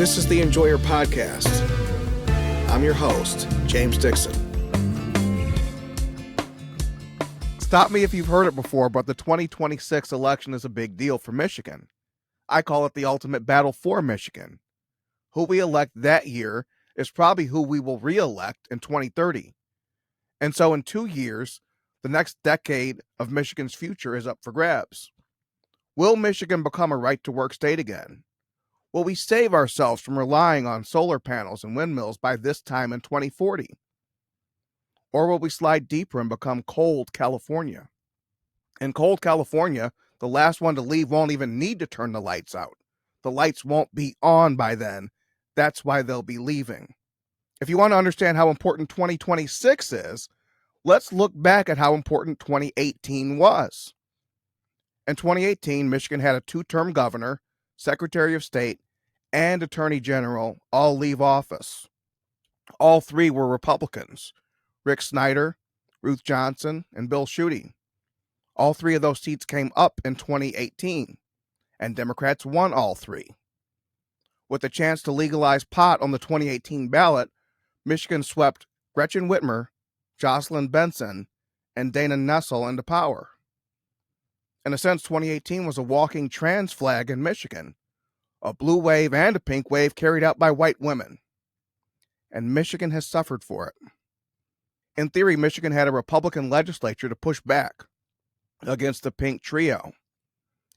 This is the Enjoyer Podcast. I'm your host, James Dixon. Stop me if you've heard it before, but the 2026 election is a big deal for Michigan. I call it the ultimate battle for Michigan. Who we elect that year is probably who we will re-elect in 2030. And so in 2 years, the next decade of Michigan's future is up for grabs. Will Michigan become a right-to-work state again? Will we save ourselves from relying on solar panels and windmills by this time in 2040? Or will we slide deeper and become cold California? In cold California, the last one to leave won't even need to turn the lights out. The lights won't be on by then. That's why they'll be leaving. If you want to understand how important 2026 is, let's look back at how important 2018 was. In 2018, Michigan had a 2-term governor, Secretary of State, and Attorney General all leave office. All 3 were Republicans: Rick Snyder, Ruth Johnson, and Bill Schuette. All 3 of those seats came up in 2018, and Democrats won all 3. With the chance to legalize pot on the 2018 ballot, Michigan swept Gretchen Whitmer, Jocelyn Benson, and Dana Nessel into power. In a sense, 2018 was a walking trans flag in Michigan, a blue wave and a pink wave carried out by white women. And Michigan has suffered for it. In theory, Michigan had a Republican legislature to push back against the pink trio.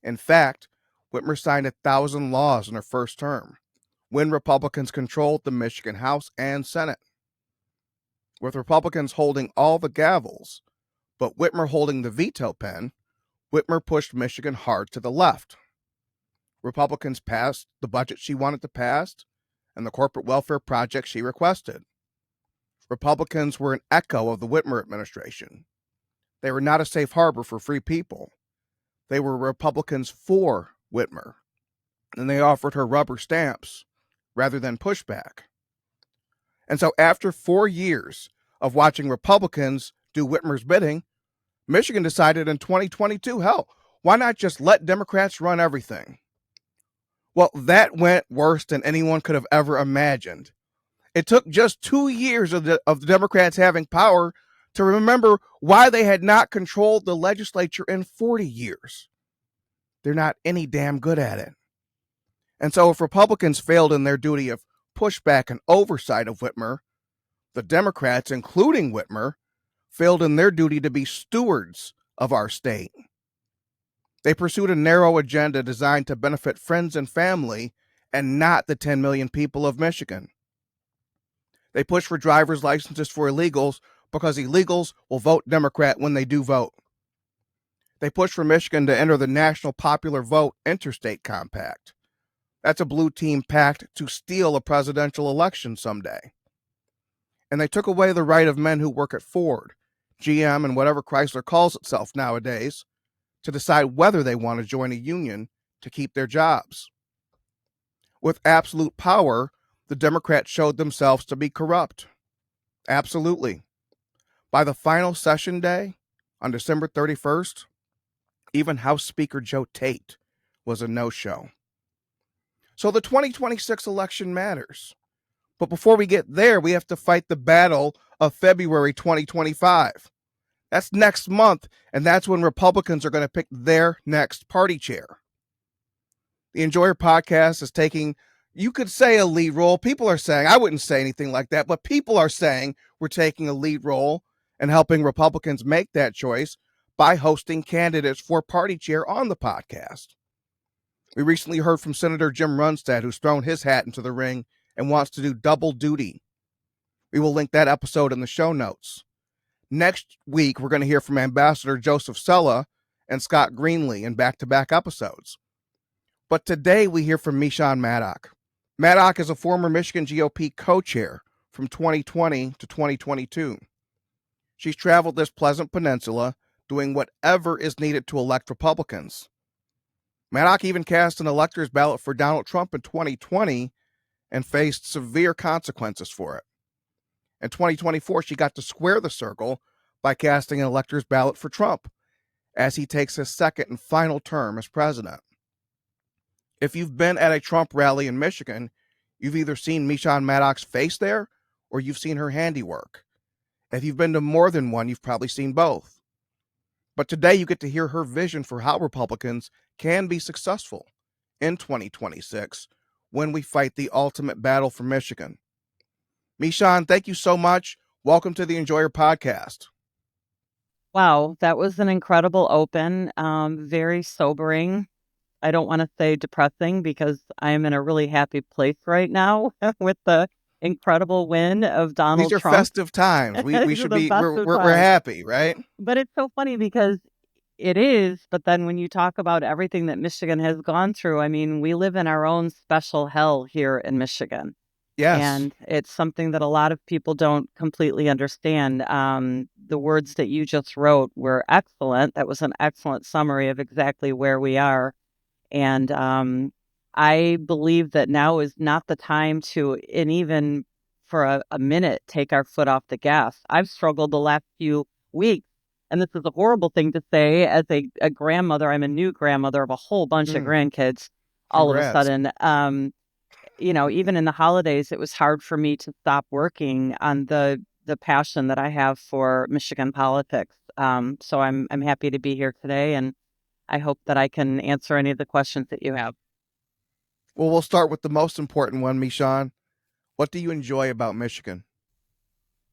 In fact, Whitmer signed 1,000 laws in her first term, when Republicans controlled the Michigan House and Senate. With Republicans holding all the gavels, but Whitmer holding the veto pen, Whitmer pushed Michigan hard to the left. Republicans passed the budget she wanted to pass and the corporate welfare project she requested. Republicans were an echo of the Whitmer administration. They were not a safe harbor for free people. They were Republicans for Whitmer, and they offered her rubber stamps rather than pushback. And so after 4 years of watching Republicans do Whitmer's bidding, Michigan decided in 2022, hell, why not just let Democrats run everything? Well, that went worse than anyone could have ever imagined. It took just 2 years of the Democrats having power to remember why they had not controlled the legislature in 40 years. They're not any damn good at it. And so if Republicans failed in their duty of pushback and oversight of Whitmer, the Democrats, including Whitmer, failed in their duty to be stewards of our state. They pursued a narrow agenda designed to benefit friends and family and not the 10 million people of Michigan. They pushed for driver's licenses for illegals because illegals will vote Democrat when they do vote. They pushed for Michigan to enter the National Popular Vote Interstate Compact. That's a blue team pact to steal a presidential election someday. And they took away the right of men who work at Ford, GM, and whatever Chrysler calls itself nowadays, to decide whether they want to join a union to keep their jobs. With absolute power, the Democrats showed themselves to be corrupt. Absolutely. By the final session day, on December 31st, even House Speaker Joe Tate was a no-show. So the 2026 election matters. But before we get there, we have to fight the battle of February 2025. That's next month, and that's when Republicans are going to pick their next party chair. The Enjoyer Podcast is taking, you could say, a lead role. People are saying, I wouldn't say anything like that, but people are saying we're taking a lead role and helping Republicans make that choice by hosting candidates for party chair on the podcast. We recently heard from Senator Jim Runstad, who's thrown his hat into the ring and wants to do double duty. We will link that episode in the show notes. Next week, we're going to hear from Ambassador Joseph Sella and Scott Greenlee in back-to-back episodes. But today, we hear from Meshawn Maddock. Maddock is a former Michigan GOP co-chair from 2020 to 2022. She's traveled this pleasant peninsula doing whatever is needed to elect Republicans. Maddock even cast an elector's ballot for Donald Trump in 2020 and faced severe consequences for it. In 2024, she got to square the circle by casting an elector's ballot for Trump as he takes his second and final term as president. If you've been at a Trump rally in Michigan, You've either seen Meshawn Maddock's face there or you've seen her handiwork. If you've been to more than one, you've probably seen both. But today you get to hear her vision for how Republicans can be successful in 2026 when we fight the ultimate battle for Michigan. Meshawn, thank you so much. Welcome to the Enjoyer podcast. Wow, that was an incredible open, very sobering. I don't want to say depressing because I'm in a really happy place right now with the incredible win of Donald These are Trump. festive times. We These should are the be, best of we're times. happy, right? But it's so funny because it is, but then when you talk about everything that Michigan has gone through, I mean, we live in our own special hell here in Michigan. Yes. And it's something that a lot of people don't completely understand. The words that you just wrote were excellent. That was an excellent summary of exactly where we are. And I believe that now is not the time to, and even for a minute, take our foot off the gas. I've struggled the last few weeks. And this is a horrible thing to say as a grandmother. I'm a new grandmother of a whole bunch of grandkids all of a Congrats. sudden. Even in the holidays, it was hard for me to stop working on the passion that I have for Michigan politics. So I'm happy to be here today, and I hope that I can answer any of the questions that you have. Well, we'll start with the most important one, Meshawn. What do you enjoy about Michigan?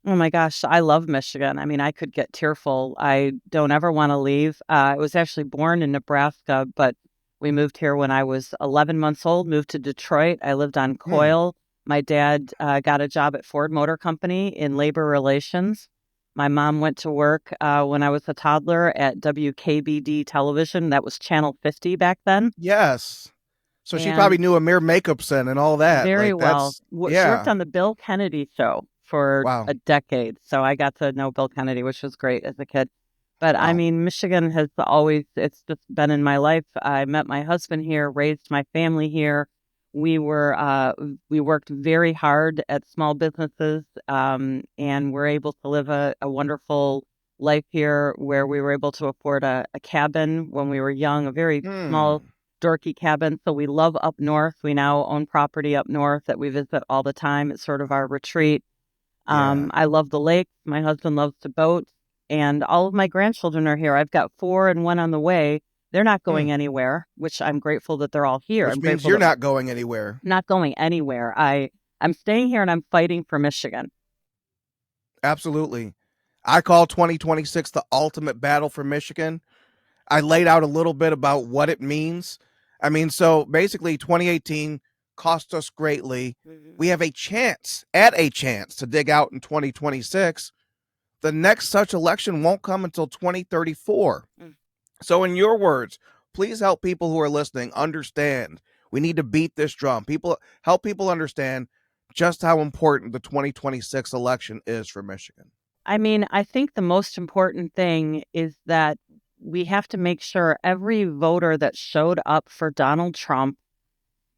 Oh my gosh, I love Michigan. I mean, I could get tearful. I don't ever want to leave. I was actually born in Nebraska, but we moved here when I was 11 months old, moved to Detroit. I lived on Coyle. My dad got a job at Ford Motor Company in labor relations. My mom went to work when I was a toddler at WKBD television. That was Channel 50 back then. Yes. So she And probably knew Amir Makeup-son and all that. very Like, well. that's, She worked yeah. on the Bill Kennedy show for Wow. a decade. So I got to know Bill Kennedy, which was great as a kid. But I Wow. mean, Michigan has always, it's just been in my life. I met my husband here, raised my family here. We worked very hard at small businesses, and we're able to live a wonderful life here where we were able to afford a cabin when we were young, a very small, dorky cabin. So we love up north. We now own property up north that we visit all the time. It's sort of our retreat. I love the lake. My husband loves to boat. And all of my grandchildren are here. I've got 4 and 1 on the way. They're not going anywhere, which I'm grateful that they're all here. Which I'm means grateful you're that not going anywhere. not going anywhere. I'm staying here and I'm fighting for Michigan. Absolutely. I call 2026 the ultimate battle for Michigan. I laid out a little bit about what it means. I mean, so basically 2018 cost us greatly. We have a chance to dig out in 2026. The next such election won't come until 2034. So in your words, please help people who are listening understand we need to beat this drum. Help people understand just how important the 2026 election is for Michigan. I mean, I think the most important thing is that we have to make sure every voter that showed up for Donald Trump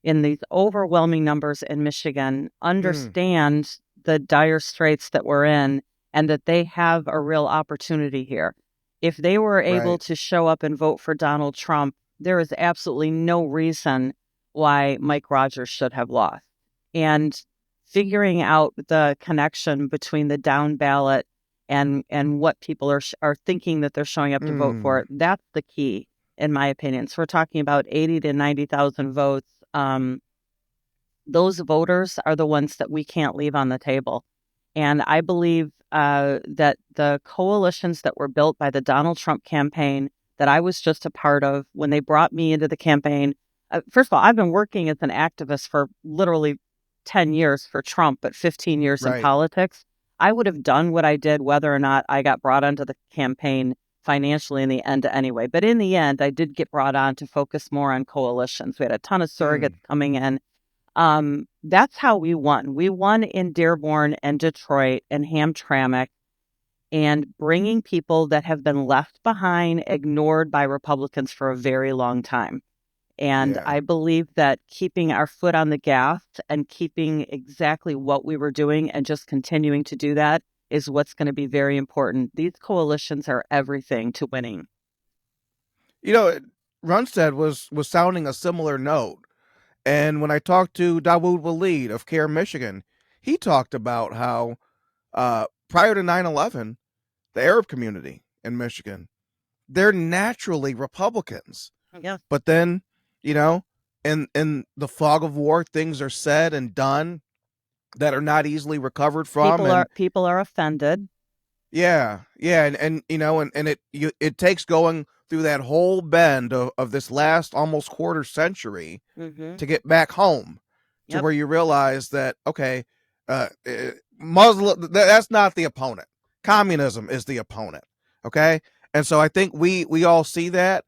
in these overwhelming numbers in Michigan understand the dire straits that we're in and that they have a real opportunity here. If they were able to show up and vote for Donald Trump, there is absolutely no reason why Mike Rogers should have lost. And figuring out the connection between the down ballot and what people are thinking that they're showing up to vote for, that's the key, in my opinion. So we're talking about 80 to 90,000 votes. Those voters are the ones that we can't leave on the table. And I believe that the coalitions that were built by the Donald Trump campaign that I was just a part of when they brought me into the campaign, first of all, I've been working as an activist for literally 10 years for Trump, but 15 years in politics. I would have done what I did whether or not I got brought onto the campaign financially in the end anyway. But in the end, I did get brought on to focus more on coalitions. We had a ton of surrogates coming in. That's how we won. We won in Dearborn and Detroit and Hamtramck, and bringing people that have been left behind, ignored by Republicans for a very long time. And I believe that keeping our foot on the gas and keeping exactly what we were doing and just continuing to do that is what's going to be very important. These coalitions are everything to winning. You know, Runstead was sounding a similar note. And when I talked to Dawood Waleed of CARE Michigan, he talked about how prior to 9/11, the Arab community in Michigan, they're naturally Republicans. Yeah. But then, you know, in the fog of war, things are said and done that are not easily recovered from. People are offended. Yeah, and it takes going through that whole bend of this last almost quarter century to get back home to Yep. where you realize that, okay, Muslim, that's not the opponent. Communism is the opponent. Okay, and so I think we all see that.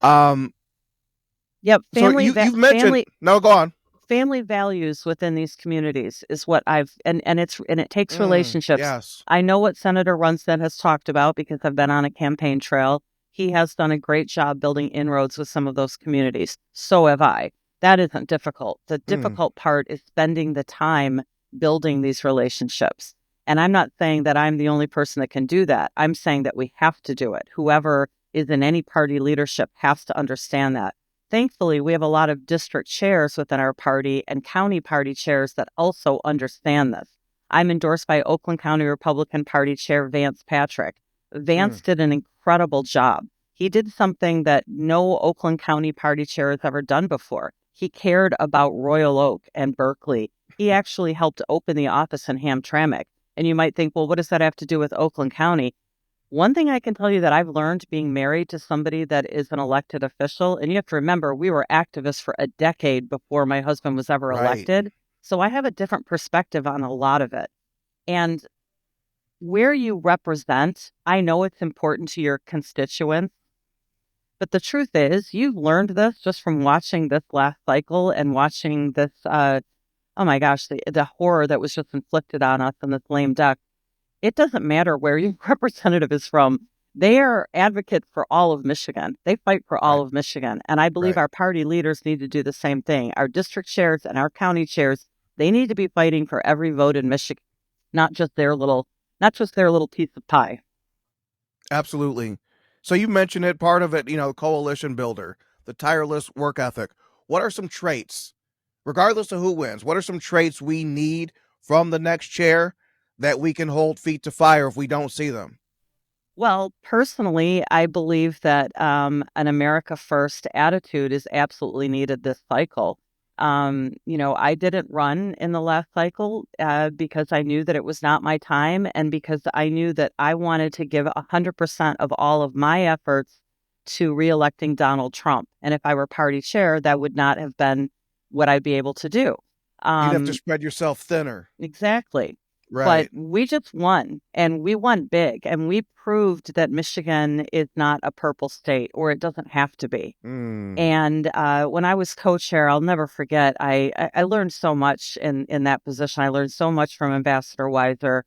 Yep. So you've mentioned no, go on. Family values within these communities is what and it takes relationships. Yes. I know what Senator Runstead has talked about because I've been on a campaign trail. He has done a great job building inroads with some of those communities. So have I. That isn't difficult. The difficult part is spending the time building these relationships. And I'm not saying that I'm the only person that can do that. I'm saying that we have to do it. Whoever is in any party leadership has to understand that. Thankfully, we have a lot of district chairs within our party and county party chairs that also understand this. I'm endorsed by Oakland County Republican Party Chair Vance Patrick. Vance did an incredible job. He did something that no Oakland County Party Chair has ever done before. He cared about Royal Oak and Berkeley. He actually helped open the office in Hamtramck. And you might think, well, what does that have to do with Oakland County? One thing I can tell you that I've learned being married to somebody that is an elected official, and you have to remember, we were activists for a decade before my husband was ever elected. So I have a different perspective on a lot of it. And where you represent, I know it's important to your constituents. But the truth is, you've learned this just from watching this last cycle and watching this, oh my gosh, the horror that was just inflicted on us in this lame duck. It doesn't matter where your representative is from. They are advocates for all of Michigan. They fight for all of Michigan. And I believe our party leaders need to do the same thing. Our district chairs and our county chairs, they need to be fighting for every vote in Michigan, not just their little piece of pie. Absolutely. So you mentioned it, part of it, coalition builder, the tireless work ethic. What are some traits, regardless of who wins, what are some traits we need from the next chair that we can hold feet to fire if we don't see them? Well, personally, I believe that an America First attitude is absolutely needed this cycle. I didn't run in the last cycle because I knew that it was not my time and because I knew that I wanted to give 100% of all of my efforts to reelecting Donald Trump. And if I were party chair, that would not have been what I'd be able to do. You'd have to spread yourself thinner. Exactly. Right. But we just won, and we won big, and we proved that Michigan is not a purple state, or it doesn't have to be. And when I was co-chair, I'll never forget, I learned so much in that position. I learned so much from Ambassador Weiser.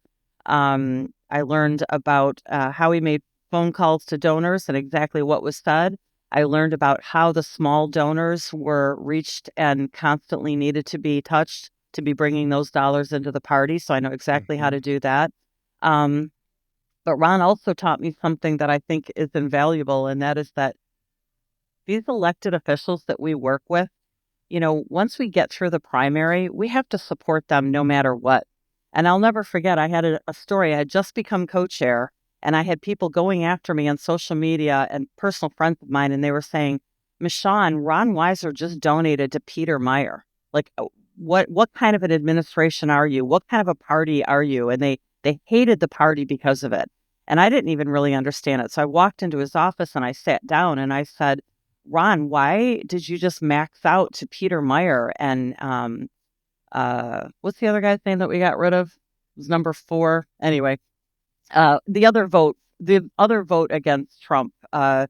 I learned about how he made phone calls to donors and exactly what was said. I learned about how the small donors were reached and constantly needed to be touched to be bringing those dollars into the party. So I know exactly how to do that. But Ron also taught me something that I think is invaluable, and that is that these elected officials that we work with, once we get through the primary, we have to support them no matter what. And I'll never forget, I had a story. I had just become co-chair, and I had people going after me on social media and personal friends of mine, and they were saying, Meshawn, Ron Weiser just donated to Peter Meyer. Like, what kind of an administration are you? What kind of a party are you? And they hated the party because of it. And I didn't even really understand it. So I walked into his office and I sat down and I said, Ron, why did you just max out to Peter Meyer? And what's the other guy's name that we got rid of? It was number 4. Anyway, the other vote against Trump, and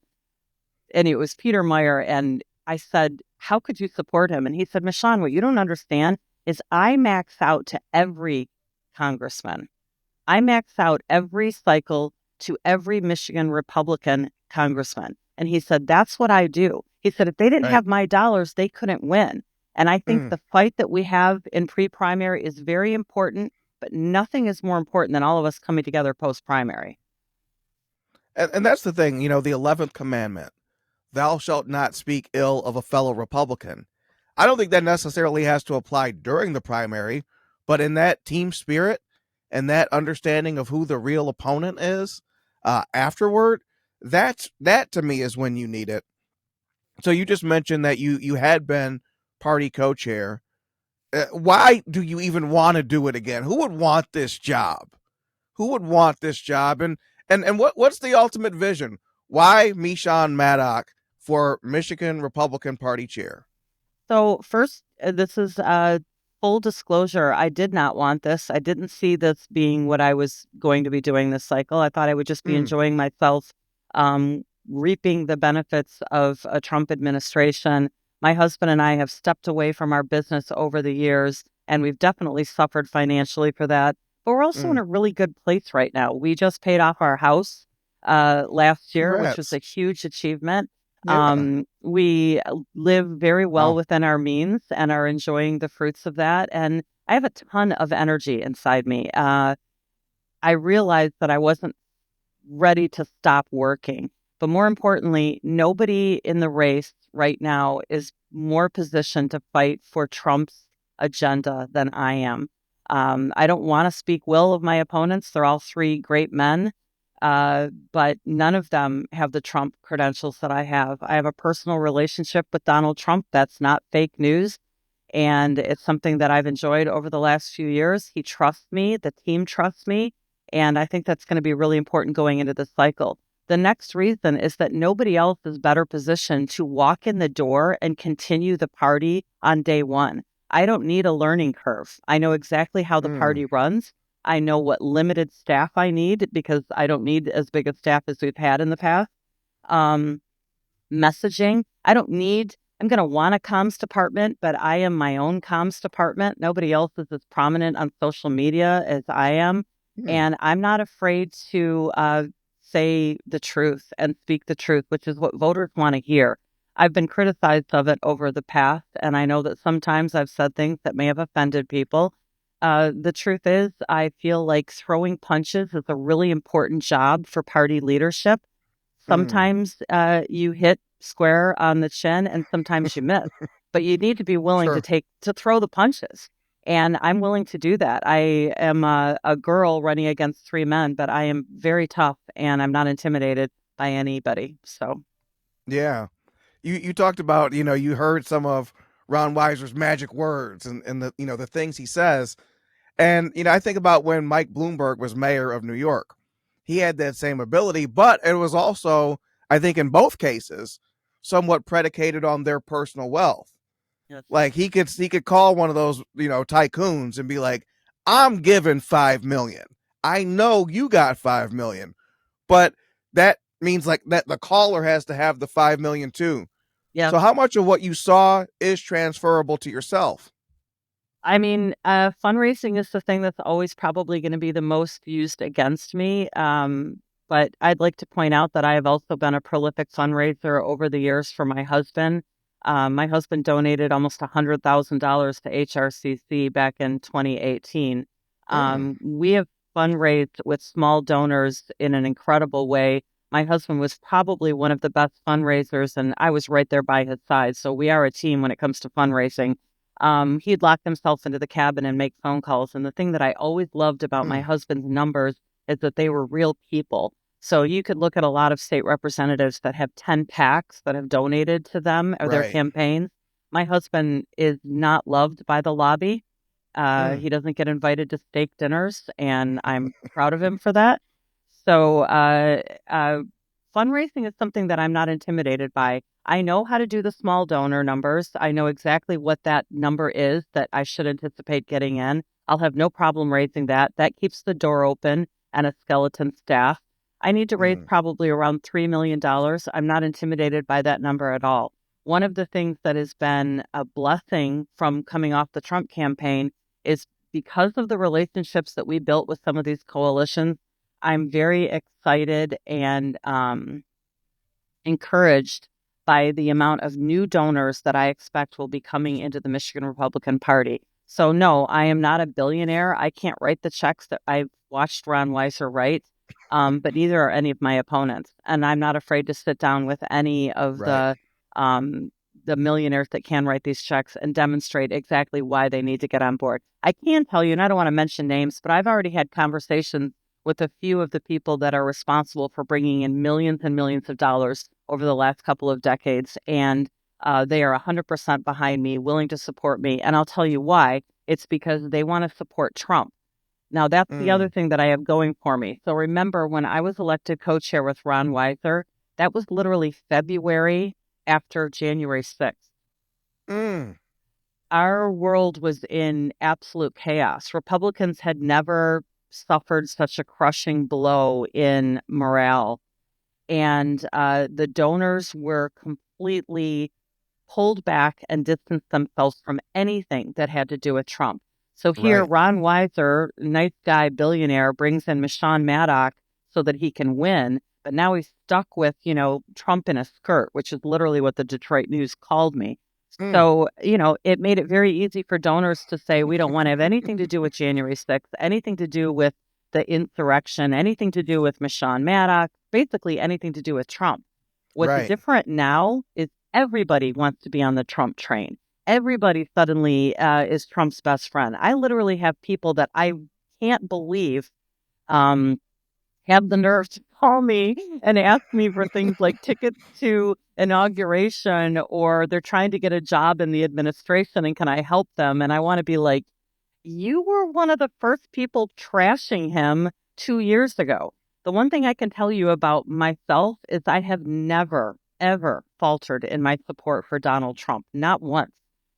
it was Peter Meyer. And I said, how could you support him? And he said, Meshawn, what you don't understand is I max out to every congressman. I max out every cycle to every Michigan Republican congressman. And he said, that's what I do. He said, if they didn't have my dollars, they couldn't win. And I think the fight that we have in pre-primary is very important, but nothing is more important than all of us coming together post-primary. And that's the thing, the 11th commandment. Thou shalt not speak ill of a fellow Republican. I don't think that necessarily has to apply during the primary, but in that team spirit and that understanding of who the real opponent is afterward, that to me is when you need it. So you just mentioned that you had been party co-chair. Why do you even want to do it again? Who would want this job? Who would want this job? And what's the ultimate vision? Why Meshawn Maddock for Michigan Republican Party Chair? So first, this is full disclosure. I did not want this. I didn't see this being what I was going to be doing this cycle. I thought I would just be enjoying myself, reaping the benefits of a Trump administration. My husband and I have stepped away from our business over the years, and we've definitely suffered financially for that. But we're also in a really good place right now. We just paid off our house last year, which was Congrats. a huge achievement. Yeah. We live very well Wow. within our means and are enjoying the fruits of that. And I have a ton of energy inside me. I realized that I wasn't ready to stop working. But more importantly, nobody in the race right now is more positioned to fight for Trump's agenda than I am. I don't want to speak well of my opponents. They're all three great men, but none of them have the Trump credentials that I have. I have a personal relationship with Donald Trump. That's not fake news. And it's something that I've enjoyed over the last few years. He trusts me. The team trusts me. And I think that's going to be really important going into this cycle. The next reason is that nobody else is better positioned to walk in the door and continue the party on day one. I don't need a learning curve. I know exactly how the party runs. I know what limited staff I need because I don't need as big a staff as we've had in the past. Um, Messaging. I'm going to want a comms department, but I am my own comms department. Nobody else is as prominent on social media as I am. And I'm not afraid to say the truth and speak the truth, which is what voters want to hear. I've been criticized of it over the past, and I know that sometimes I've said things that may have offended people. The truth is, I feel like throwing punches is a really important job for party leadership. Sometimes you hit square on the chin and sometimes you miss, but you need to be willing Sure. to throw the punches. And I'm willing to do that. I am a girl running against three men, but I am very tough and I'm not intimidated by anybody. So, Yeah. You talked about, you heard some of Ron Weiser's magic words and the the things he says. And I think about when Mike Bloomberg was mayor of New York. He had that same ability, but it was also, I think in both cases, somewhat predicated on their personal wealth. yes. Like he could call one of those, tycoons and be like, "I'm giving 5 million. I know you got 5 million." But that means like that the caller has to have the 5 million too. Yeah. So how much of what you saw is transferable to yourself? I mean, fundraising is the thing that's always probably going to be the most used against me. But I'd like to point out that I have also been a prolific fundraiser over the years for my husband. My husband donated almost $100,000 to HRCC back in 2018. Mm, We have fundraised with small donors in an incredible way. My husband was probably one of the best fundraisers, and I was right there by his side. So we are a team when it comes to fundraising. He'd lock himself into the cabin and make phone calls. And the thing that I always loved about my mm, husband's numbers is that they were real people. So you could look at a lot of state representatives that have 10 PACs that have donated to them or their right. campaigns. My husband is not loved by the lobby. Mm, He doesn't get invited to steak dinners, and I'm proud of him for that. So, fundraising is something that I'm not intimidated by. I know how to do the small donor numbers. I know exactly what that number is that I should anticipate getting in. I'll have no problem raising that. That keeps the door open and a skeleton staff. I need to raise mm, probably around $3 million. I'm not intimidated by that number at all. One of the things that has been a blessing from coming off the Trump campaign is because of the relationships that we built with some of these coalitions. I'm very excited and encouraged by the amount of new donors that I expect will be coming into the Michigan Republican Party. So, no, I am not a billionaire. I can't write the checks that I've watched Ron Weiser write, but neither are any of my opponents. And I'm not afraid to sit down with any of right. the um, the millionaires that can write these checks and demonstrate exactly why they need to get on board. I can tell you, and I don't want to mention names, but I've already had conversations with a few of the people that are responsible for bringing in millions and millions of dollars over the last couple of decades. And they are 100% behind me, willing to support me. And I'll tell you why. It's because they want to support Trump. Now, that's the other thing that I have going for me. So remember, when I was elected co-chair with Ron Weiser, that was literally February after January 6th. Our world was in absolute chaos. Republicans had never suffered such a crushing blow in morale. And the donors were completely pulled back and distanced themselves from anything that had to do with Trump. So here, Right. Ron Weiser, nice guy, billionaire, brings in Meshawn Maddock so that he can win. But now he's stuck with, Trump in a skirt, which is literally what the Detroit News called me. So, it made it very easy for donors to say, we don't want to have anything to do with January 6th, anything to do with the insurrection, anything to do with Meshawn Maddock, basically anything to do with Trump. What's Right. different now is everybody wants to be on the Trump train. Everybody suddenly is Trump's best friend. I literally have people that I can't believe have the nerve to call me and ask me for things like tickets to inauguration, or they're trying to get a job in the administration and can I help them? And I want to be like, you were one of the first people trashing him 2 years ago. The one thing I can tell you about myself is I have never, ever faltered in my support for Donald Trump. Not once.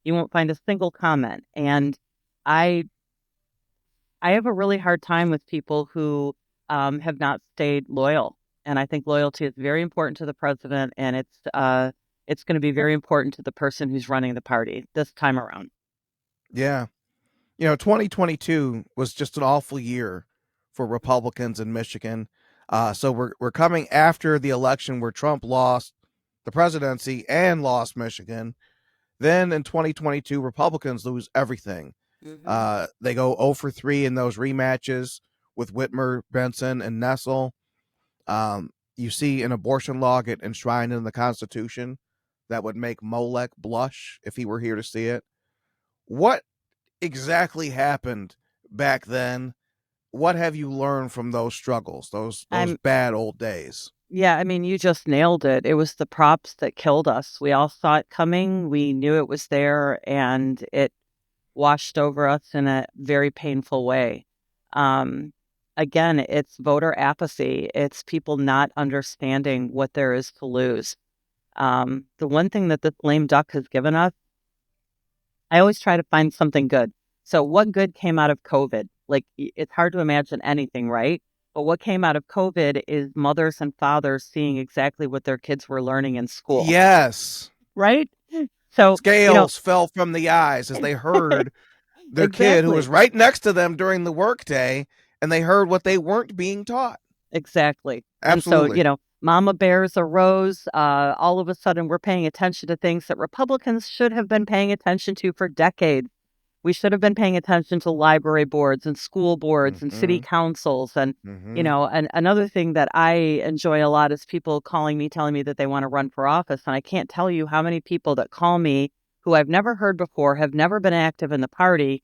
You won't find a single comment. And I have a really hard time with people who have not stayed loyal. And I think loyalty is very important to the president, and it's going to be very important to the person who's running the party this time around. Yeah. 2022 was just an awful year for Republicans in Michigan. So we're coming after the election where Trump lost the presidency and lost Michigan. Then in 2022, Republicans lose everything. They go 0 for 3 in those rematches with Whitmer, Benson, and Nessel. You see an abortion law get enshrined in the Constitution that would make Molech blush if he were here to see it. What exactly happened back then? What have you learned from those struggles, those bad old days? Yeah, I mean, you just nailed it. It was the props that killed us. We all saw it coming. We knew it was there, and it washed over us in a very painful way. Again, it's voter apathy. It's people not understanding what there is to lose. The one thing that this lame duck has given us, I always try to find something good. So what good came out of COVID? Like, it's hard to imagine anything, right? But what came out of COVID is mothers and fathers seeing exactly what their kids were learning in school. Yes. Right? So scales fell from the eyes as they heard their kid who was right next to them during the workday, and they heard what they weren't being taught. Exactly. Absolutely. And so, mama bears arose. All of a sudden, we're paying attention to things that Republicans should have been paying attention to for decades. We should have been paying attention to library boards and school boards and city councils. And, and another thing that I enjoy a lot is people calling me, telling me that they want to run for office. And I can't tell you how many people that call me who I've never heard before, have never been active in the party,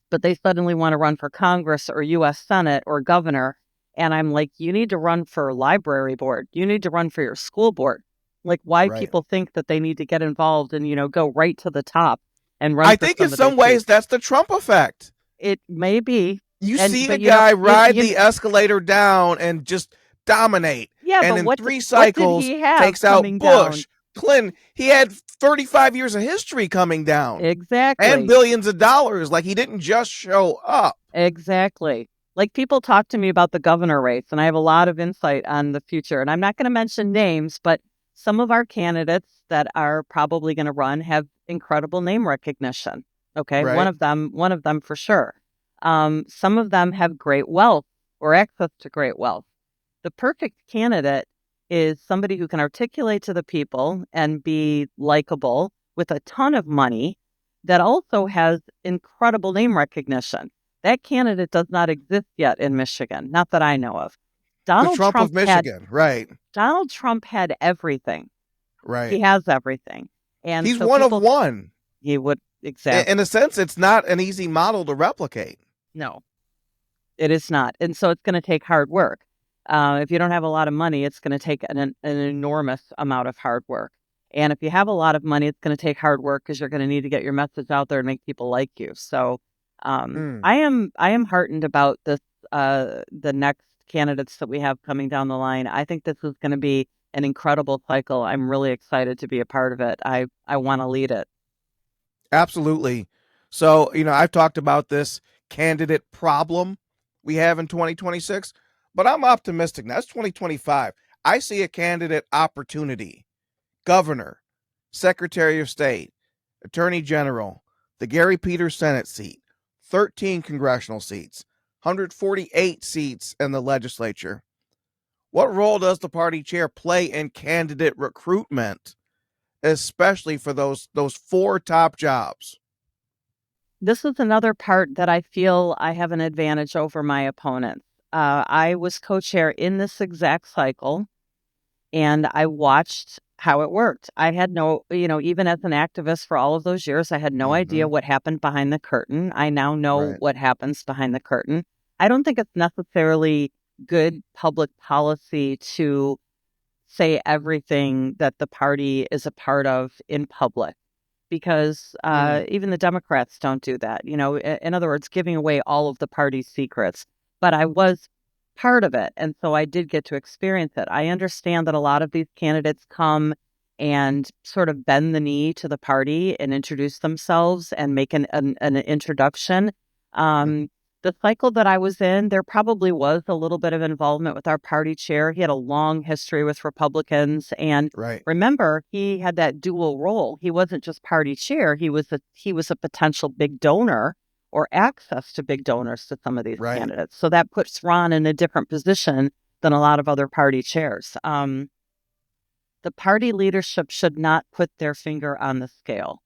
but they suddenly want to run for Congress or U.S. Senate or governor. And I'm like, you need to run for library board. You need to run for your school board. Like, why people think that they need to get involved and, go right to the top and run. I think in some ways that's the Trump effect. It may be. You see a guy ride the escalator down and just dominate. Yeah, and but in 3 cycles takes out Bush, Clinton. He had 35 years of history coming down. Exactly. And billions of dollars. Like, he didn't just show up. Exactly. Like, people talk to me about the governor race, and I have a lot of insight on the future. And I'm not going to mention names, but some of our candidates that are probably going to run have incredible name recognition. Okay. Right. One of them for sure. Some of them have great wealth or access to great wealth. The perfect candidate is somebody who can articulate to the people and be likable with a ton of money that also has incredible name recognition. That candidate does not exist yet in Michigan, not that I know of. Donald Trump of Michigan, right. Donald Trump had everything. Right. He has everything. And He's so one of people, one. he would, exactly. In a sense, it's not an easy model to replicate. No, it is not. And so it's going to take hard work. If you don't have a lot of money, it's going to take an enormous amount of hard work. And if you have a lot of money, it's going to take hard work because you're going to need to get your message out there and make people like you. So I am heartened about this, the next candidates that we have coming down the line. I think this is going to be an incredible cycle. I'm really excited to be a part of it. I want to lead it. Absolutely. So, I've talked about this candidate problem we have in 2026, but I'm optimistic. Now, it's 2025. I see a candidate opportunity. Governor, Secretary of State, Attorney General, the Gary Peters Senate seat, 13 congressional seats, 148 seats in the legislature. What role does the party chair play in candidate recruitment, especially for those 4 top jobs? This is another part that I feel I have an advantage over my opponents. I was co-chair in this exact cycle, and I watched how it worked. I had no, even as an activist for all of those years, I had no idea what happened behind the curtain. I now know what happens behind the curtain. I don't think it's necessarily good public policy to say everything that the party is a part of in public, because even the Democrats don't do that. In other words, giving away all of the party's secrets. But I was part of it, and so I did get to experience it. I understand that a lot of these candidates come and sort of bend the knee to the party and introduce themselves and make an introduction. The cycle that I was in, there probably was a little bit of involvement with our party chair. He had a long history with Republicans. And remember, he had that dual role. He wasn't just party chair. He was a potential big donor or access to big donors to some of these candidates. So that puts Ron in a different position than a lot of other party chairs. The party leadership should not put their finger on the scale.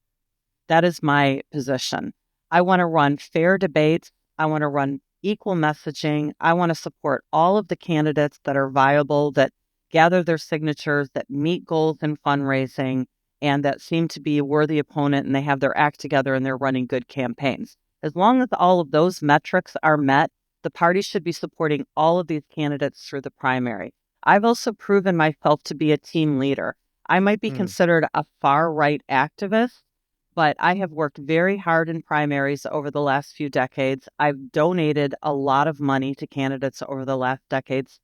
That is my position. I want to run fair debates. I want to run equal messaging. I want to support all of the candidates that are viable, that gather their signatures, that meet goals in fundraising, and that seem to be a worthy opponent, and they have their act together and they're running good campaigns. As long as all of those metrics are met, the party should be supporting all of these candidates through the primary. I've also proven myself to be a team leader. I might be considered a far-right activist, but I have worked very hard in primaries over the last few decades. I've donated a lot of money to candidates over the last decades,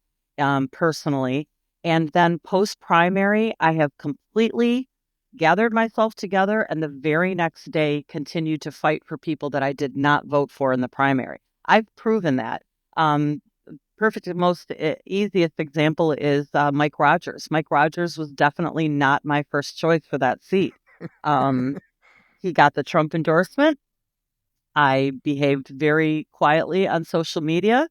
personally. And then post-primary, I have completely gathered myself together, and the very next day continued to fight for people that I did not vote for in the primary. I've proven that. Most easiest example is Mike Rogers. Mike Rogers was definitely not my first choice for that seat. He got the Trump endorsement. I behaved very quietly on social media.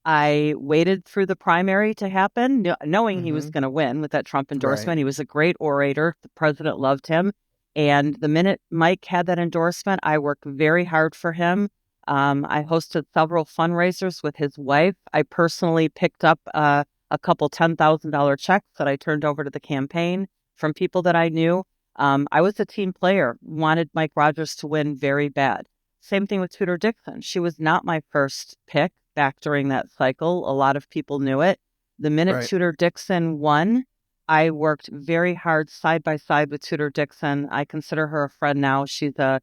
I waited through the primary to happen, knowing he was going to win with that Trump endorsement. He was a great orator. The president loved him. And the minute Mike had that endorsement, I worked very hard for him. I hosted several fundraisers with his wife. I personally picked up a couple $10,000 checks that I turned over to the campaign from people that I knew. I was a team player, wanted Mike Rogers to win very bad. Same thing with Tudor Dixon. She was not my first pick back during that cycle. A lot of people knew it. The minute Tudor Dixon won, I worked very hard side by side with Tudor Dixon. I consider her a friend now. She has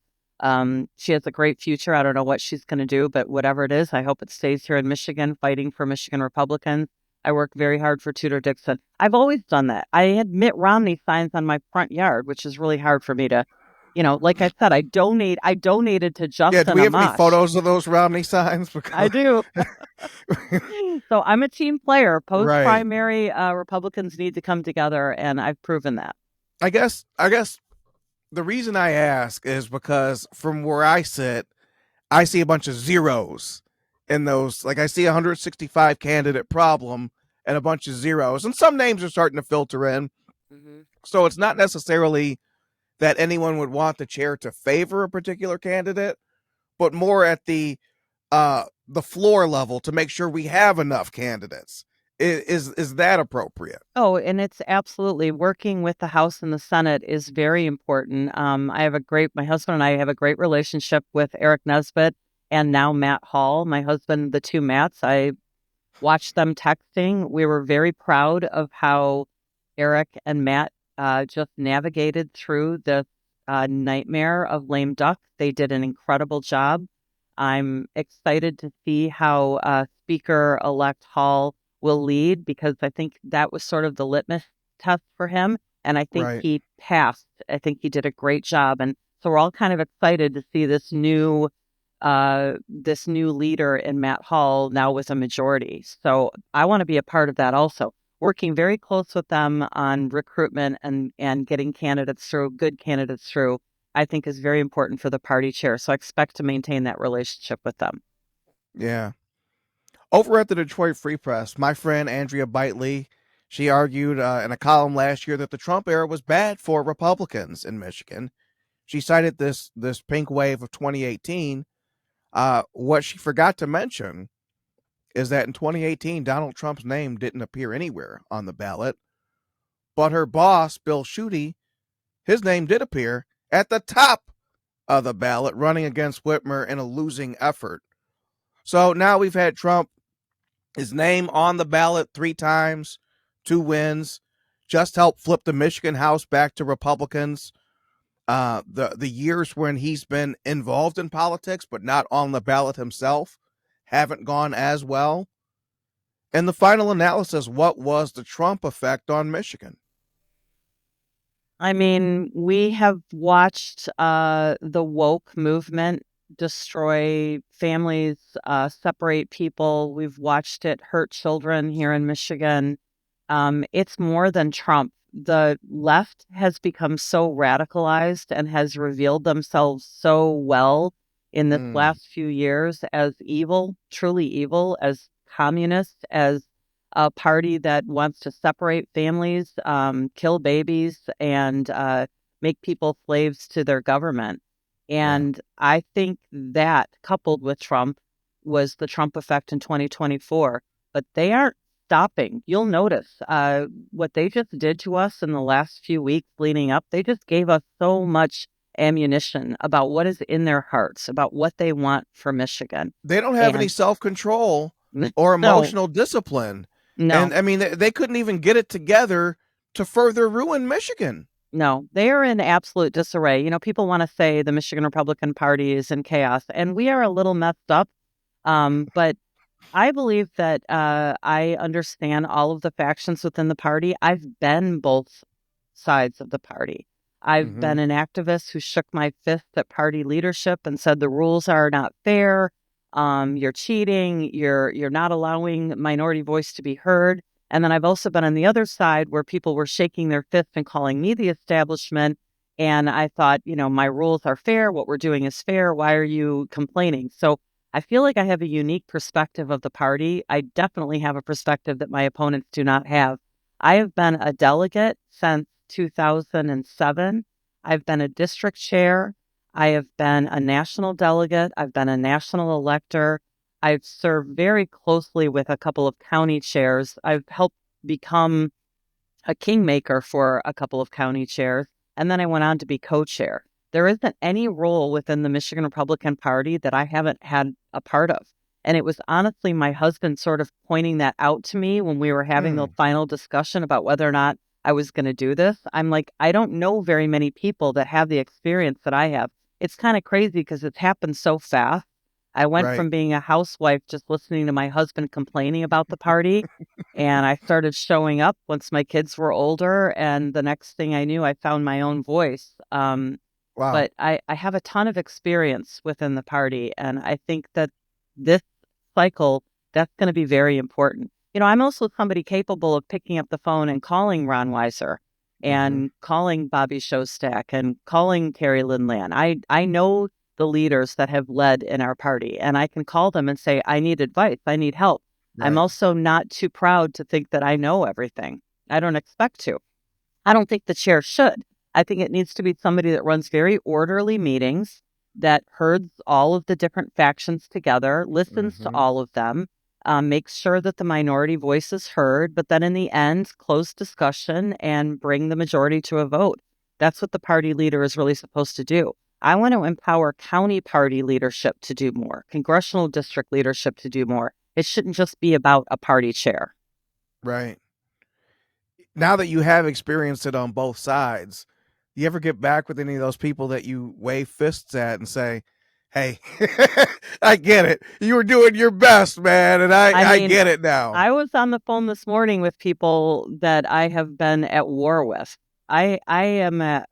a great future. I don't know what she's going to do, but whatever it is, I hope it stays here in Michigan, fighting for Michigan Republicans. I work very hard for Tudor Dixon. I've always done that. I had Mitt Romney signs on my front yard, which is really hard for me to, like I said, I donated to Justin. Do we have any photos of those Romney signs? Because... I do. So I'm a team player. Post-primary, Republicans need to come together, and I've proven that. I guess the reason I ask is because from where I sit, I see a bunch of zeros in those. Like, I see 165 candidate problem and a bunch of zeros, and some names are starting to filter in. So it's not necessarily that anyone would want the chair to favor a particular candidate, but more at the floor level to make sure we have enough candidates Is that appropriate? Oh, and it's absolutely working with the House and the Senate is very important. My husband and I have a great relationship with Eric Nesbitt and now Matt Hall. My husband, the two Matts, I watched them texting. We were very proud of how Eric and Matt just navigated through the nightmare of lame duck. They did an incredible job. I'm excited to see how Speaker-elect Hall will lead, because I think that was sort of the litmus test for him. And I think Right. he passed. I think he did a great job. And so we're all kind of excited to see this new leader in Matt Hall now with a majority. So I want to be a part of that also. Working very close with them on recruitment and getting good candidates through, I think is very important for the party chair. So I expect to maintain that relationship with them. Yeah. Over at the Detroit Free Press, my friend Andrea Bitely, she argued in a column last year that the Trump era was bad for Republicans in Michigan. She cited this pink wave of 2018. What she forgot to mention is that in 2018, Donald Trump's name didn't appear anywhere on the ballot, but her boss, Bill Schuette, his name did appear at the top of the ballot, running against Whitmer in a losing effort. So now we've had Trump, his name on the ballot 3 times, 2 wins, just helped flip the Michigan House back to Republicans. The years when he's been involved in politics but not on the ballot himself haven't gone as well. In the final analysis, what was the Trump effect on Michigan? I mean, we have watched the woke movement destroy families, separate people. We've watched it hurt children here in Michigan. It's more than Trump. The left has become so radicalized and has revealed themselves so well in this last few years as evil, truly evil, as communist, as a party that wants to separate families, kill babies, and make people slaves to their government. And I think that, coupled with Trump, was the Trump effect in 2024. But they aren't stopping. You'll notice what they just did to us in the last few weeks leading up. They just gave us so much ammunition about what is in their hearts, about what they want for Michigan. They don't have any self-control or No, emotional discipline. no. And I mean, they couldn't even get it together to further ruin Michigan. No, they are in absolute disarray. You know, people want to say the Michigan Republican Party is in chaos, and we are a little messed up. But I believe that I understand all of the factions within the party. I've been both sides of the party. I've been an activist who shook my fist at party leadership and said the rules are not fair. You're cheating. You're not allowing minority voice to be heard. And then I've also been on the other side where people were shaking their fist and calling me the establishment. And I thought, you know, my rules are fair. What we're doing is fair. Why are you complaining? So I feel like I have a unique perspective of the party. I definitely have a perspective that my opponents do not have. I have been a delegate since 2007. I've been a district chair. I have been a national delegate. I've been a national elector. I've served very closely with a couple of county chairs. I've helped become a kingmaker for a couple of county chairs. And then I went on to be co-chair. There isn't any role within the Michigan Republican Party that I haven't had a part of. And it was honestly my husband sort of pointing that out to me when we were having the final discussion about whether or not I was going to do this. I'm like, I don't know very many people that have the experience that I have. It's kind of crazy because it's happened so fast. I went from being a housewife just listening to my husband complaining about the party, and I started showing up once my kids were older, and the next thing I knew, I found my own voice. Wow. But I have a ton of experience within the party, and I think that this cycle, that's going to be very important. You know, I'm also somebody capable of picking up the phone and calling Ron Weiser and calling Bobby Shostak and calling Terry Lindland. I know the leaders that have led in our party, and I can call them and say, I need advice. I need help. I'm also not too proud to think that I know everything. I don't expect to. I don't think the chair should. I think it needs to be somebody that runs very orderly meetings, that herds all of the different factions together, listens to all of them, make sure that the minority voice is heard, but then in the end, close discussion and bring the majority to a vote. That's what the party leader is really supposed to do. I want to empower county party leadership to do more, congressional district leadership to do more. It shouldn't just be about a party chair. Right. Now that you have experienced it on both sides, you ever get back with any of those people that you wave fists at and say, hey, I get it. You were doing your best, man, and I mean, get it now. I was on the phone this morning with people that I have been at war with. I am a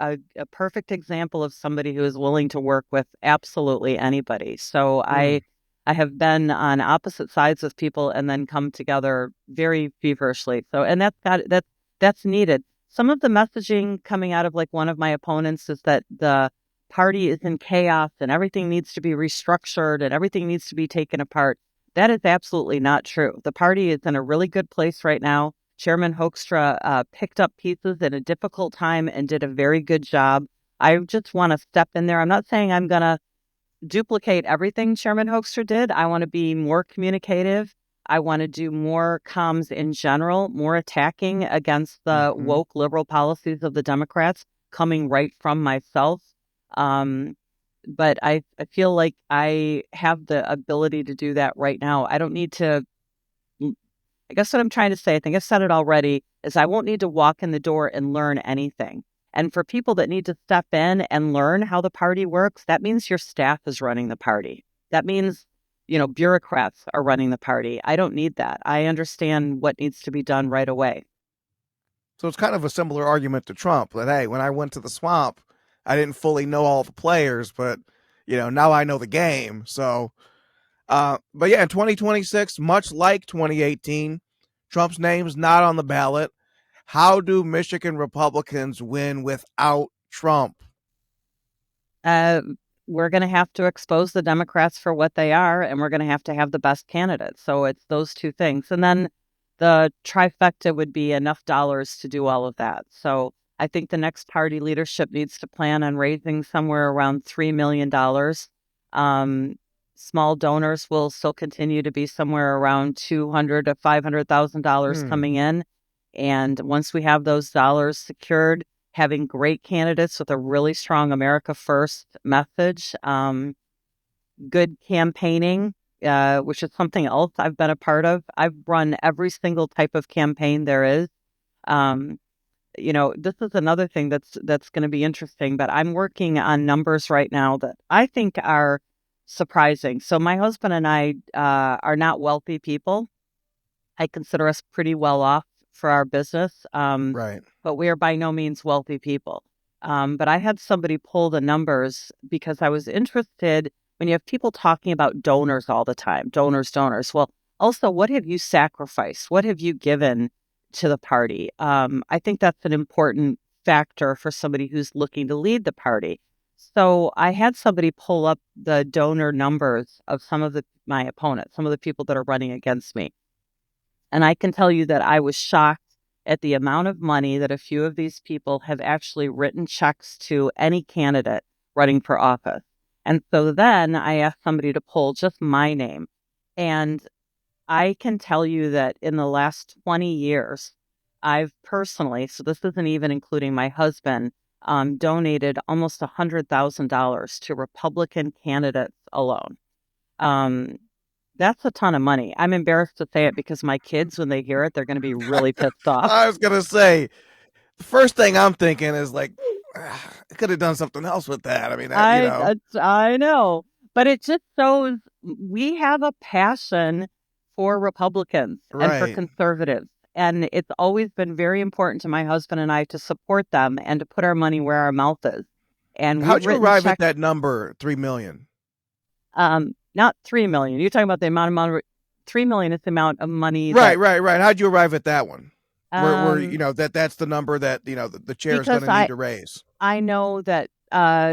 perfect example of somebody who is willing to work with absolutely anybody. So I have been on opposite sides with people and then come together very feverishly. So, and that's needed. Some of the messaging coming out of like one of my opponents is that the party is in chaos and everything needs to be restructured and everything needs to be taken apart. That is absolutely not true. The party is in a really good place right now. Chairman Hoekstra picked up pieces at a difficult time and did a very good job. I just want to step in there. I'm not saying I'm going to duplicate everything Chairman Hoekstra did. I want to be more communicative. I want to do more comms in general, more attacking against the woke liberal policies of the Democrats coming right from myself. But I feel like I have the ability to do that right now. I don't need to, I guess what I'm trying to say, I think I've said it already, is I won't need to walk in the door and learn anything. And for people that need to step in and learn how the party works, that means your staff is running the party. That means, bureaucrats are running the party. I don't need that. I understand what needs to be done right away. So it's kind of a similar argument to Trump that, hey, when I went to the swamp, I didn't fully know all the players, but, now I know the game. So, but yeah, in 2026, much like 2018, Trump's name's not on the ballot. How do Michigan Republicans win without Trump? We're going to have to expose the Democrats for what they are, and we're going to have the best candidates. So it's those two things. And then the trifecta would be enough dollars to do all of that. So I think the next party leadership needs to plan on raising somewhere around $3 million. Small donors will still continue to be somewhere around $200,000 to $500,000 coming in. And once we have those dollars secured, having great candidates with a really strong America First message, good campaigning, which is something else I've been a part of. I've run every single type of campaign there is. This is another thing that's going to be interesting, but I'm working on numbers right now that I think are surprising. So my husband and I are not wealthy people. I consider us pretty well off for our business, Right. but we are by no means wealthy people. But I had somebody pull the numbers because I was interested when you have people talking about donors all the time, donors. Well, also, what have you sacrificed? What have you given to the party? I think that's an important factor for somebody who's looking to lead the party. So I had somebody pull up the donor numbers of some of my opponents, some of the people that are running against me. And I can tell you that I was shocked at the amount of money that a few of these people have actually written checks to any candidate running for office. And so then I asked somebody to pull just my name. And I can tell you that in the last 20 years, I've personally, so this isn't even including my husband, donated almost $100,000 to Republican candidates alone. That's a ton of money. I'm embarrassed to say it because my kids, when they hear it, they're going to be really pissed off. I was going to say, the first thing I'm thinking is like, I could have done something else with that. I mean, I know, but it just shows we have a passion for Republicans and for Right. conservatives. And it's always been very important to my husband and I to support them and to put our money where our mouth is. And how'd you arrive at that number, 3 million? Not 3 million. You're talking about the amount of money. 3 million is the amount of money. Right. How'd you arrive at that one? Where that's the number that the chair is going to need to raise. I know that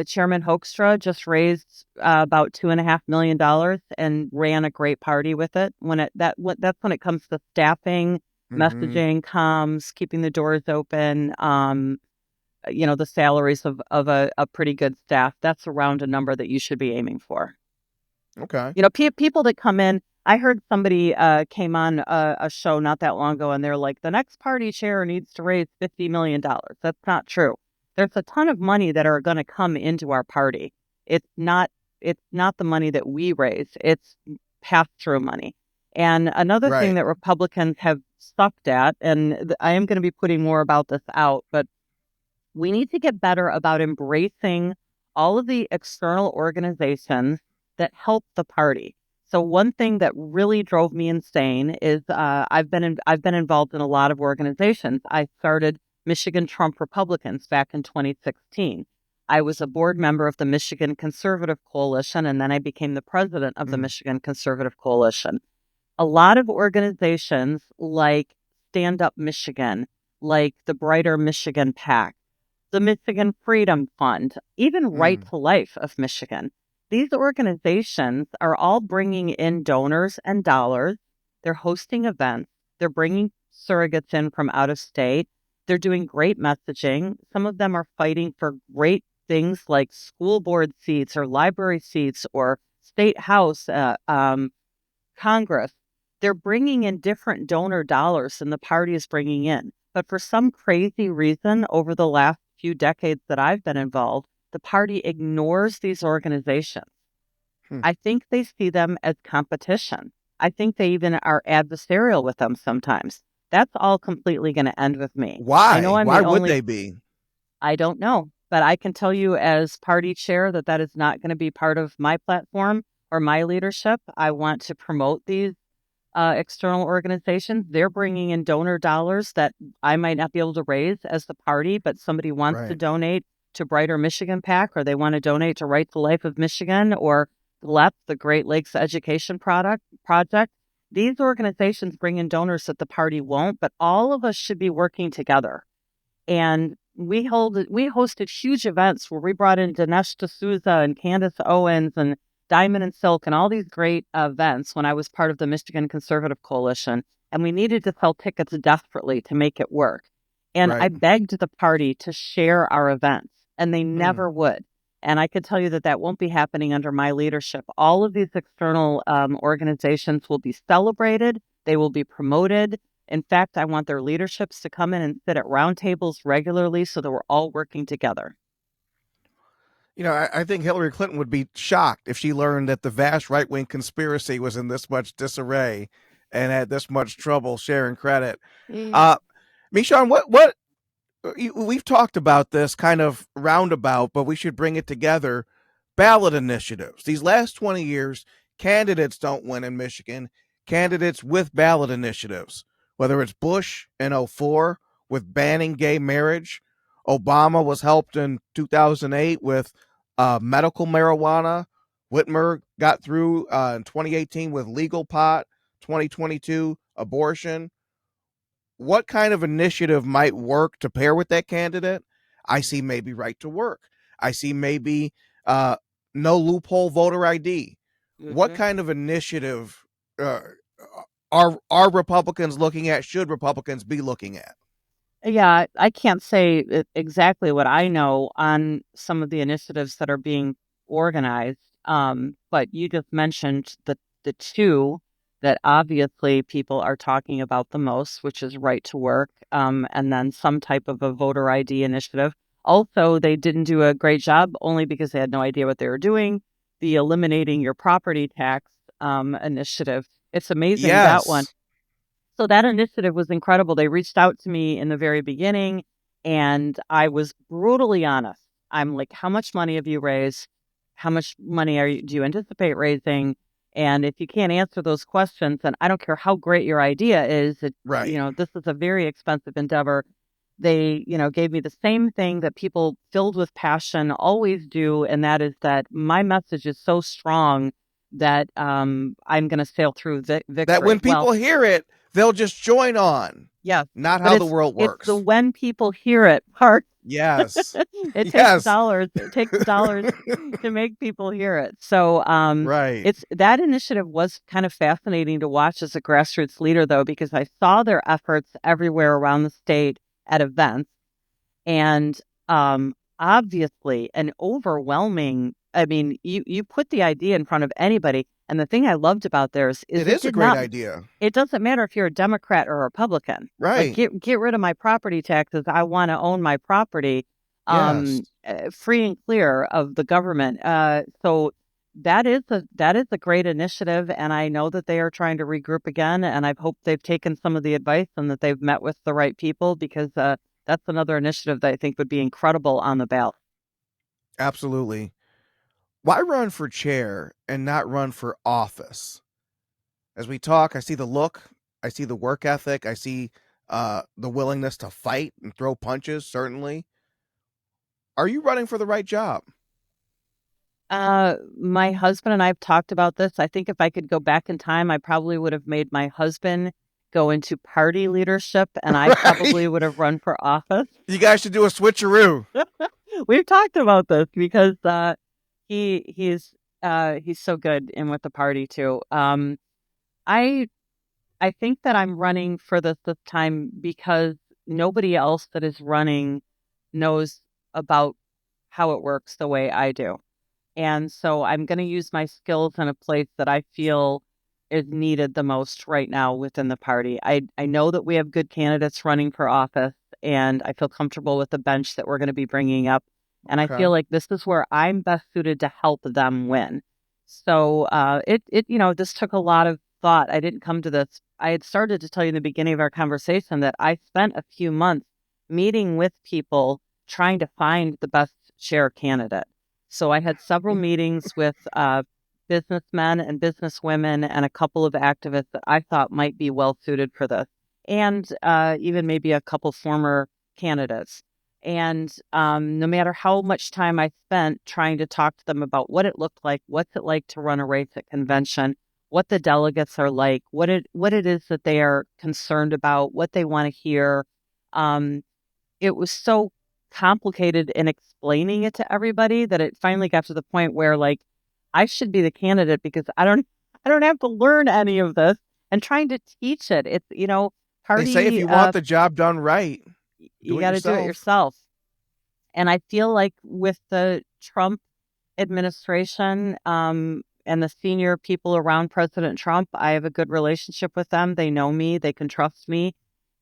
Chairman Hoekstra just raised about $2.5 million and ran a great party with it. That's when it comes to staffing, messaging, comms, keeping the doors open. The salaries of a pretty good staff. That's around a number that you should be aiming for. Okay. People that come in, I heard somebody came on a show not that long ago, and they're like, the next party chair needs to raise $50 million. That's not true. There's a ton of money that are going to come into our party. It's not the money that we raise. It's pass-through money. And another thing Right. that Republicans have sucked at, and I am going to be putting more about this out, but we need to get better about embracing all of the external organizations that help the party. So one thing that really drove me insane is I've been involved in a lot of organizations. I started Michigan Trump Republicans back in 2016. I was a board member of the Michigan Conservative Coalition, and then I became the president of the Michigan Conservative Coalition. A lot of organizations like Stand Up Michigan, like the Brighter Michigan PAC, the Michigan Freedom Fund, even Right to Life of Michigan. These organizations are all bringing in donors and dollars. They're hosting events. They're bringing surrogates in from out of state. They're doing great messaging. Some of them are fighting for great things like school board seats or library seats or state house, Congress. They're bringing in different donor dollars than the party is bringing in. But for some crazy reason, over the last few decades that I've been involved, the party ignores these organizations. I think they see them as competition. I think they even are adversarial with them sometimes. That's all completely going to end with me. Why? I know I'm Why the would only. they be? I don't know, but I can tell you as party chair that is not going to be part of my platform or my leadership. I want to promote these external organizations. They're bringing in donor dollars that I might not be able to raise as the party, but somebody wants to Right. donate to Brighter Michigan PAC, or they want to donate to Right to Life of Michigan, or LEP, the Great Lakes Education Project. These organizations bring in donors that the party won't, but all of us should be working together. And we hosted huge events where we brought in Dinesh D'Souza and Candace Owens and Diamond and Silk and all these great events when I was part of the Michigan Conservative Coalition. And we needed to sell tickets desperately to make it work. And I Right. begged the party to share our events, and they never would. And I could tell you that won't be happening under my leadership. All of these external organizations will be celebrated. They will be promoted. In fact, I want their leaderships to come in and sit at roundtables regularly so that we're all working together. You know, I think Hillary Clinton would be shocked if she learned that the vast right-wing conspiracy was in this much disarray and had this much trouble sharing credit. Meshawn, what we've talked about this kind of roundabout, but we should bring it together. Ballot initiatives. These last 20 years, candidates don't win in Michigan. Candidates with ballot initiatives, whether it's Bush in 2004 with banning gay marriage, Obama was helped in 2008 with medical marijuana. Whitmer got through in 2018 with legal pot, 2022 abortion. What kind of initiative might work to pair with that candidate? I see maybe right to work. I see maybe no loophole voter ID. What kind of initiative are Republicans looking at? Should Republicans be looking at? Yeah, I can't say exactly what I know on some of the initiatives that are being organized. But you just mentioned the two that obviously people are talking about the most, which is right to work, and then some type of a voter ID initiative. Also, they didn't do a great job only because they had no idea what they were doing. The eliminating your property tax initiative. It's amazing that one. Yes. So that initiative was incredible. They reached out to me in the very beginning, and I was brutally honest. I'm like, how much money have you raised? How much money do you anticipate raising? And if you can't answer those questions, then I don't care how great your idea is. Right. This is a very expensive endeavor. They, gave me the same thing that people filled with passion always do, and that is that my message is so strong that I'm going to sail through victory. That when people hear it, they'll just join on. Yeah. Not But how the world it's works. the when people hear it part. Yes. It Yes. takes dollars. It takes dollars to make people hear it. So Right. that initiative was kind of fascinating to watch as a grassroots leader, though, because I saw their efforts everywhere around the state at events. And obviously an overwhelming I mean, you put the idea in front of anybody. And the thing I loved about theirs is It is a great idea. It doesn't matter if you're a Democrat or a Republican. Like, Right. get rid of my property taxes. I want to own my property, Yes. free and clear of the government. So that is a great initiative, and I know that they are trying to regroup again. And I hope they've taken some of the advice and that they've met with the right people, because that's another initiative that I think would be incredible on the ballot. Absolutely. Why run for chair and not run for office? As we talk, I see the look, I see the work ethic, I see the willingness to fight and throw punches, certainly. Are you running for the right job? My husband and I have talked about this. I think if I could go back in time, I probably would have made my husband go into party leadership, and I probably would have run for office. You guys should do a switcheroo. We've talked about this because he's so good in with the party too. I I think that I'm running for this time because nobody else that is running knows about how it works the way I do. And so I'm going to use my skills in a place that I feel is needed the most right now within the party. I know that we have good candidates running for office, and I feel comfortable with the bench that we're going to be bringing up. And I Okay. feel like this is where I'm best suited to help them win. So this took a lot of thought. I didn't come to this. I had started to tell you in the beginning of our conversation that I spent a few months meeting with people trying to find the best chair candidate. So I had several meetings with businessmen and businesswomen and a couple of activists that I thought might be well suited for this, and even maybe a couple former candidates. And no matter how much time I spent trying to talk to them about what it looked like, what's it like to run a race at convention, what the delegates are like, what it is that they are concerned about, what they want to hear. It was so complicated in explaining it to everybody that it finally got to the point where, like, I should be the candidate because I don't have to learn any of this, and trying to teach it. It's, They say if party, you want the job done right, you it got to do it yourself. And I feel like with the Trump administration, and the senior people around President Trump, I have a good relationship with them. They know me, they can trust me.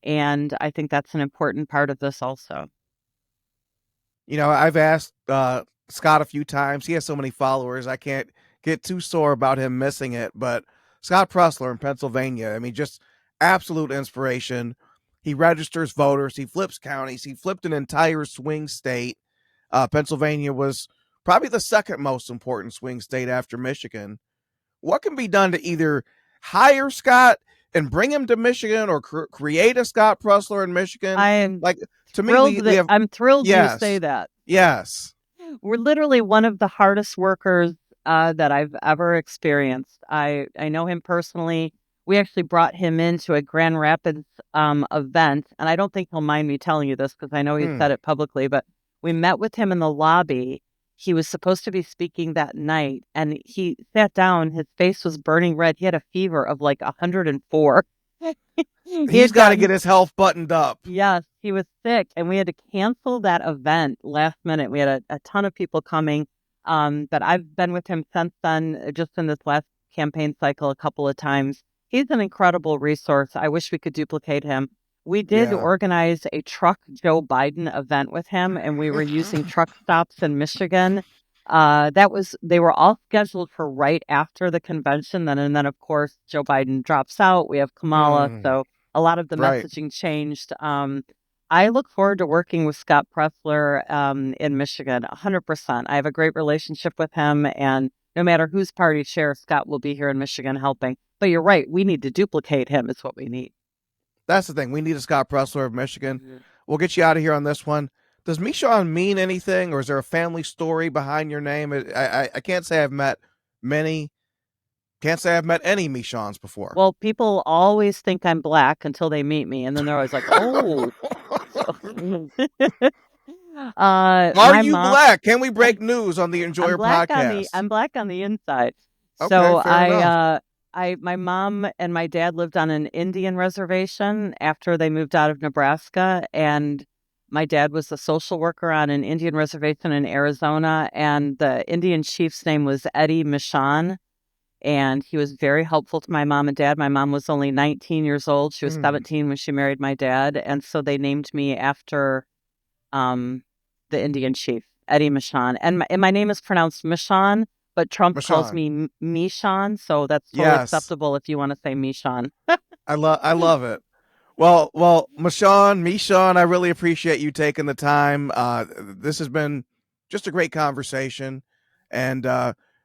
And I think that's an important part of this also. I've asked Scott a few times. He has so many followers, I can't get too sore about him missing it. But Scott Pressler in Pennsylvania, I mean, just absolute inspiration. He registers voters. He flips counties. He flipped an entire swing state. Pennsylvania was probably the second most important swing state after Michigan. What can be done to either hire Scott and bring him to Michigan, or create a Scott Pressler in Michigan? I'm Like, to me, thrilled we have. I'm thrilled you Yes. say that. Yes. We're literally one of the hardest workers that I've ever experienced. I know him personally. We actually brought him into a Grand Rapids event, and I don't think he'll mind me telling you this because I know he said it publicly, but we met with him in the lobby. He was supposed to be speaking that night, and he sat down. His face was burning red. He had a fever of like 104. He's got to get his health buttoned up. Yes, he was sick, and we had to cancel that event last minute. We had a ton of people coming, but I've been with him since then, just in this last campaign cycle a couple of times. He's an incredible resource. I wish we could duplicate him. We did organize a Truck Joe Biden event with him, and we were using truck stops in Michigan. They were all scheduled for right after the convention. And then of course, Joe Biden drops out. We have Kamala. So a lot of the messaging changed. I look forward to working with Scott Pressler in Michigan, 100%. I have a great relationship with him, and no matter whose party chair, Scott will be here in Michigan helping. But you're right, we need to duplicate him is what we need. That's the thing. We need a Scott Pressler of Michigan. Mm-hmm. We'll get you out of here on this one. Does Meshawn mean anything, or is there a family story behind your name? I can't say I've met many. Can't say I've met any Meshawns before. Well, people always think I'm black until they meet me, and then they're always like, "Oh." Are you black? Can we break news on the Enjoyer podcast? I'm black on the inside. Okay, so fair enough. My mom and my dad lived on an Indian reservation after they moved out of Nebraska, and My dad was a social worker on an Indian reservation in Arizona, and the Indian chief's name was Eddie Meshawn, and he was very helpful to my mom and dad. My mom was only 19 years old. She was 17 when she married my dad, and so they named me after the Indian chief, Eddie Meshawn. And my name is pronounced Meshawn, but Trump calls me Meshawn, so that's totally acceptable if you want to say Meshawn. I love it. Well, Meshawn, I really appreciate you taking the time. This has been just a great conversation. And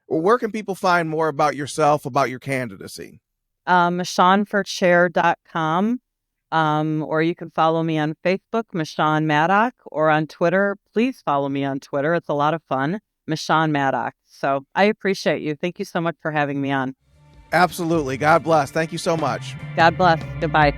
where can people find more about yourself, about your candidacy? MeshawnForChair.com. Or you can follow me on Facebook, Meshawn Maddock, or on Twitter. Please follow me on Twitter. It's a lot of fun. Meshawn Maddock. So I appreciate you. Thank you so much for having me on. Absolutely. God bless. Thank you so much. God bless. Goodbye.